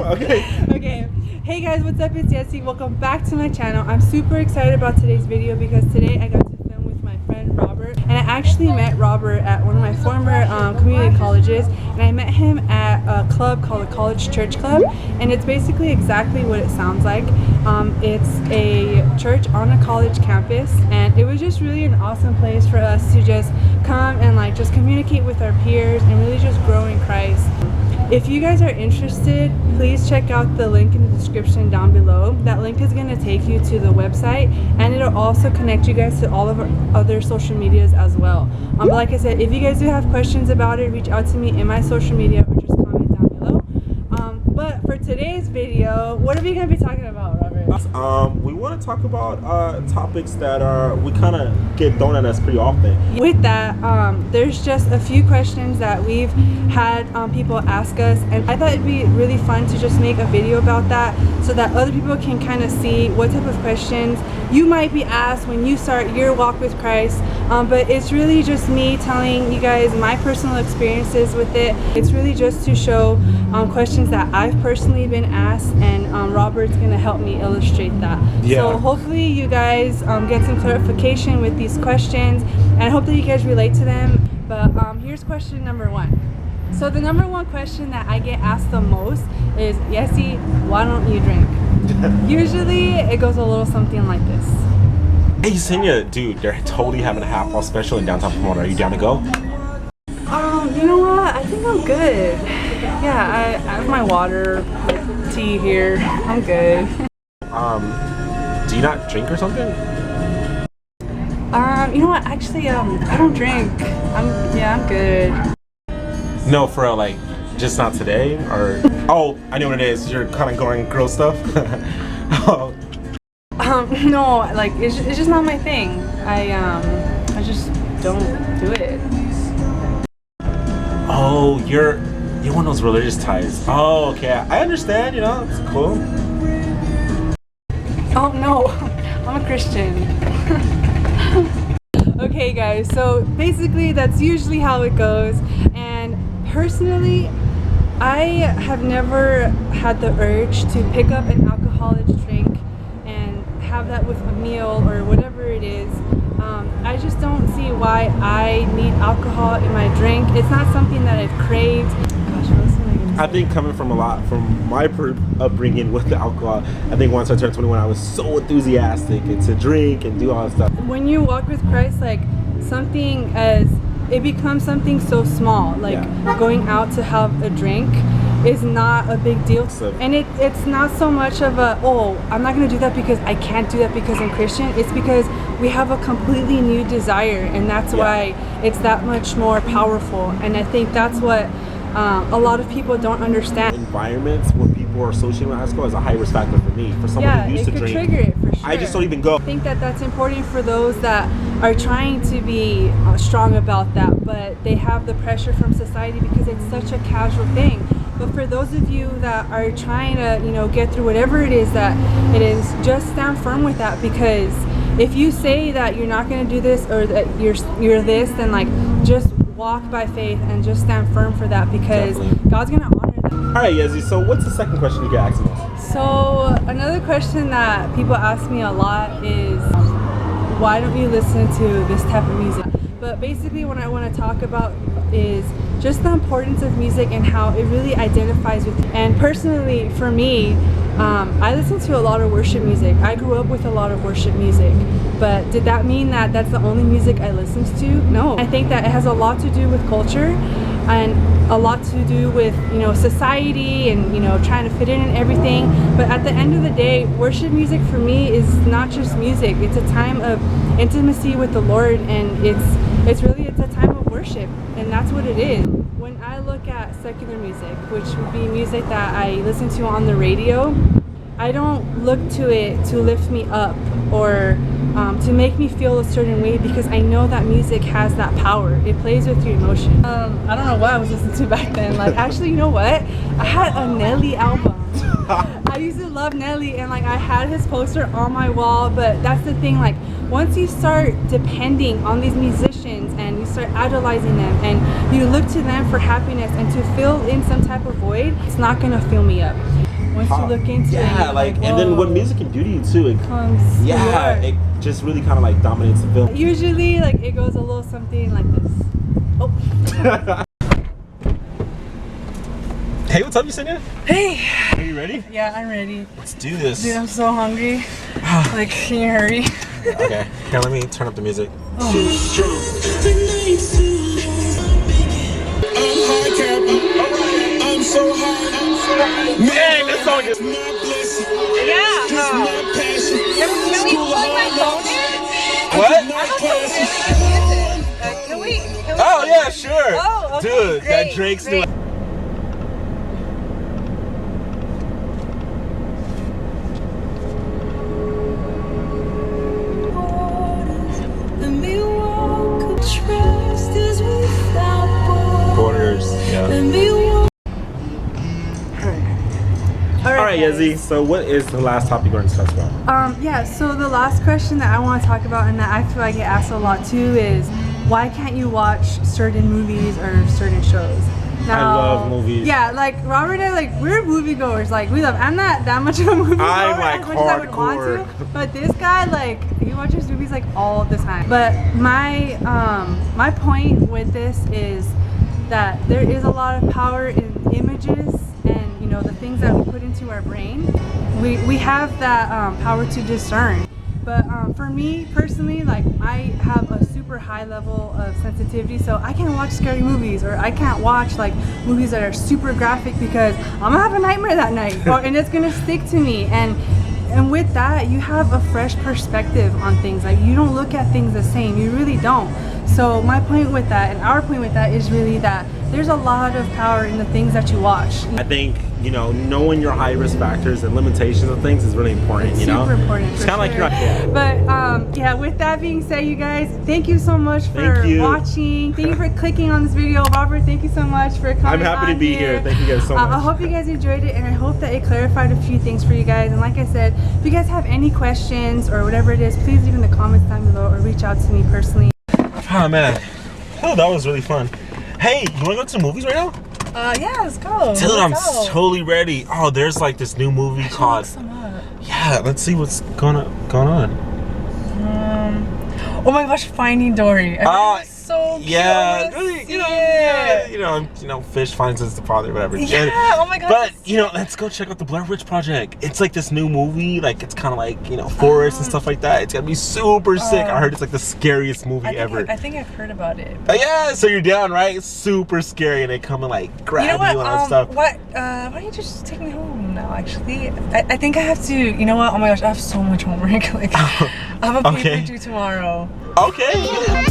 Okay. Okay. Hey guys, what's up? It's Yessie. Welcome back to my channel. I'm super excited about today's video because today I got to film with my friend Robert. And I actually met Robert at one of my former community colleges. And I met him at a club called the College Church Club. And it's basically exactly what it sounds like. It's a church on a college campus. And it was just really an awesome place for us to just come and like just communicate with our peers and really just grow in Christ. If you guys are interested, please check out the link in the description down below. That link is going to take you to the website, and it'll also connect you guys to all of our other social medias as well. But like I said, if you guys do have questions about it, reach out to me in my social media or just comment down below. But for today's video, what are we going to be talking about, Robert? We want to talk about topics that we kind of get thrown at us pretty often. With that, there's just a few questions that we've had people ask us, and I thought it'd be really fun to just make a video about that so that other people can kind of see what type of questions you might be asked when you start your walk with Christ. But it's really just me telling you guys my personal experiences with it. It's really just to show questions that I've personally been asked, and Robert's going to help me illustrate that. Yeah. So hopefully you guys get some clarification with these questions, and I hope that you guys relate to them. But here's question number one. So the number one question that I get asked the most is, Yessie, why don't you drink? Usually it goes a little something like this. Hey, Senya, dude, they're totally having a half-off special in downtown Pomona. Are you down to go? You know what? I think I'm good. Yeah, I have my water, tea here. I'm good. Do you not drink or something? You know what? Actually, I don't drink. I'm good. No, for real, like, just not today? Or, oh, I know what it is. You're kind of going girl stuff? Oh. No, like, it's just not my thing. I just don't do it. Oh, you're one of those religious types. Oh, okay. I understand, you know, it's cool. Oh, no. I'm a Christian. Okay, guys, so basically that's usually how it goes. And personally, I have never had the urge to pick up an alcoholic drink and have that with a meal or whatever it is. I just don't see why I need alcohol in my drink. It's not something that I've craved. Gosh, what else am I gonna say? I think coming from my upbringing with the alcohol, I think once I turned 21, I was so enthusiastic and to drink and do all that stuff. When you walk with Christ, like it becomes something so small, like going out to have a drink is not a big deal. And it's not so much of a, oh, I'm not going to do that because I can't do that because I'm Christian. It's because we have a completely new desire, and that's why it's that much more powerful. And I think that's what a lot of people don't understand. Environments where people are associating with alcohol is a high risk factor for me. For someone who used to drink, trigger it for sure. I just don't even go. I think that that's important for those that are trying to be strong about that, but they have the pressure from society because it's such a casual thing. But for those of you that are trying to, you know, get through whatever it is that it is, just stand firm with that, because if you say that you're not going to do this or that you're this, then like just walk by faith and just stand firm for that, because God's going to honor that. All right, Yezzy, so what's the second question you get asked most? So another question that people ask me a lot is, why don't you listen to this type of music? But basically what I want to talk about is just the importance of music and how it really identifies with you. And personally, for me, I listen to a lot of worship music. I grew up with a lot of worship music. But did that mean that that's the only music I listen to? No. I think that it has a lot to do with culture and a lot to do with, you know, society and, you know, trying to fit in and everything. But at the end of the day, worship music for me is not just music. It's a time of intimacy with the Lord, and it's a time of worship, and that's what it is. When I look at secular music, which would be music that I listen to on the radio, I don't look to it to lift me up or to make me feel a certain way, because I know that music has that power. It plays with your emotions. I don't know what I was listening to back then. Like, actually, you know what? I had a Nelly album. I used to love Nelly, and like I had his poster on my wall. But that's the thing, like once you start depending on these musicians and you start idolizing them and you look to them for happiness and to fill in some type of void, it's not gonna fill me up. once you look into it. Yeah, you're like, and then what music can do to you too. It comes. yeah, it just really kind of like dominates the film. Usually, like it goes a little something like this. Oh. Hey, what's up, Yesenia? Hey. Are you ready? Yeah, I'm ready. Let's do this. Dude, I'm so hungry. Like, can you hurry? Okay, here, let me turn up the music. Oh. I'm so high. Man, this song is. Yeah. Can we plug my phone in? What? I'm also really good music. Can we Oh yeah, sure. Oh, okay, Dude, that great, Drake's new. great. Borders. Yeah. All right, Yezi. So, what is the last topic we're going to discuss about? Yeah, so the last question that I want to talk about and that I feel I get asked a lot too is why can't you watch certain movies or certain shows? Now, I love movies. Yeah, like Robert and I, like we're moviegoers. Like we love. I'm not that much of a moviegoer I'm, like, as much as I would want hardcore. to. But this guy, like, he watches movies like all the time. But my my point with this is that there is a lot of power in images and, you know, the things that we put into our brain. We have that power to discern. But for me personally, like I have a super high level of sensitivity, so I can't watch scary movies, or I can't watch like movies that are super graphic because I'm gonna have a nightmare that night, and it's gonna stick to me. And with that, you have a fresh perspective on things. Like you don't look at things the same. You really don't. So my point with that, and our point with that, is really that there's a lot of power in the things that you watch. I think, you know, knowing your high risk factors and limitations of things is really important. It's you know, super important. it's for kind of sure. like you're. But yeah, with that being said, you guys, thank you so much for watching. Thank you for clicking on this video. Robert, thank you so much for coming. I'm happy to be here. Thank you guys so much. I hope you guys enjoyed it, and I hope that it clarified a few things for you guys. And like I said, if you guys have any questions or whatever it is, please leave in the comments down below or reach out to me personally. Oh man, oh, that was really fun. Hey, you want to go to the movies right now? Yeah, let's go. Dude, I'm totally ready. Oh, there's like this new movie called. Yeah, let's see what's going on. Oh my gosh, Finding Dory. So cute. Yeah, really, you know, fish finds us the father, whatever. Yeah, oh my god. But you know, let's go check out the Blair Witch Project. It's like this new movie, like it's kind of like, you know, forest and stuff like that. It's gonna be super sick. I heard it's like the scariest movie ever. I think I've heard about it. Yeah, so you're down, right? It's super scary, and they come and like grab you and all that stuff. Why don't you just take me home now? Actually, I think I have to. You know what? Oh my gosh, I have so much homework. Like, I have a paper due tomorrow. Okay.